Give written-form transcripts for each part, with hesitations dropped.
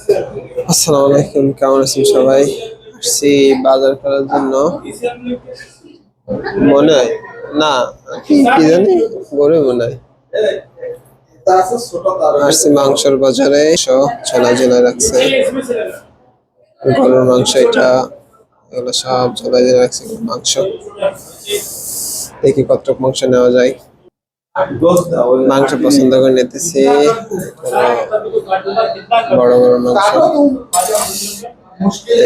আসসালামু আলাইকুম, কেমন আছেন সবাই? আসছি বাজার করার জন্য। মনে হয় না, কি কি জানি, গরু মনে হয়। আসছি মাংসের বাজারে, ছোলা ঝোলা রাখছে, গরুর মাংস এটা, এগুলো সব ঝোলা ঝোলা রাখছে মাংস। দেখি কতটুকু মাংস নেওয়া যায়। মাংস পছন্দ করে নিতেছি, বড় বড় মাংস।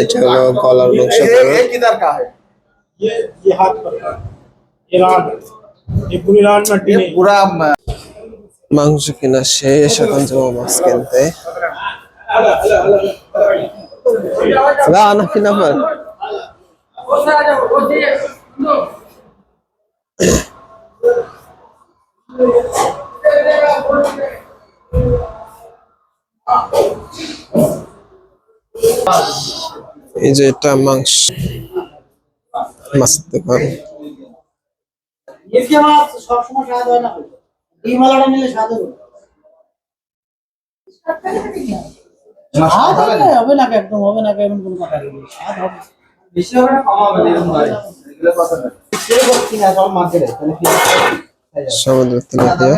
এটা হলো গলার মাংস। মাংস কেনা শেষ, এখন যাবো মাছ কিনতে। কি নাম্বার? এই যে এটা মাংস, মাছ দোকান। সবসময় স্বাদ হয় না, এই মালাটা নিলে স্বাদ হবে। হবে না, একদম হবে না, এমন কোনো কথা নেই। স্বাদ হবে, বেশি হবে না, কম হবে না, এরকম হয়। এগুলো কথা না, সে বলছি না, সব মার্কেটে তাহলে কি সমুদ্র তেলাপিয়া।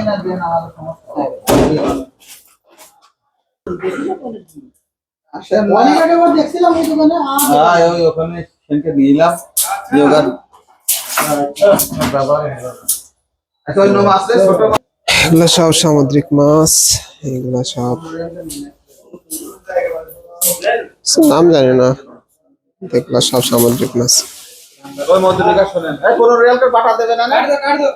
দেখছিলাম ওই দোকানে, ওই ওখানে সেনকে দিলাম যোগার ব্যবহার। এগুলো সব সামুদ্রিক মাছ, এগুলো সব নাম জানি না, এগুলো সব সামুদ্রিক মাছ। ওই মধ্যবিকা শুনেন, এই কোন রিয়েলকে বাটা দেবে না, কাট দাও।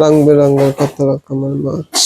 রং বেরঙের কত রকমের মাছ।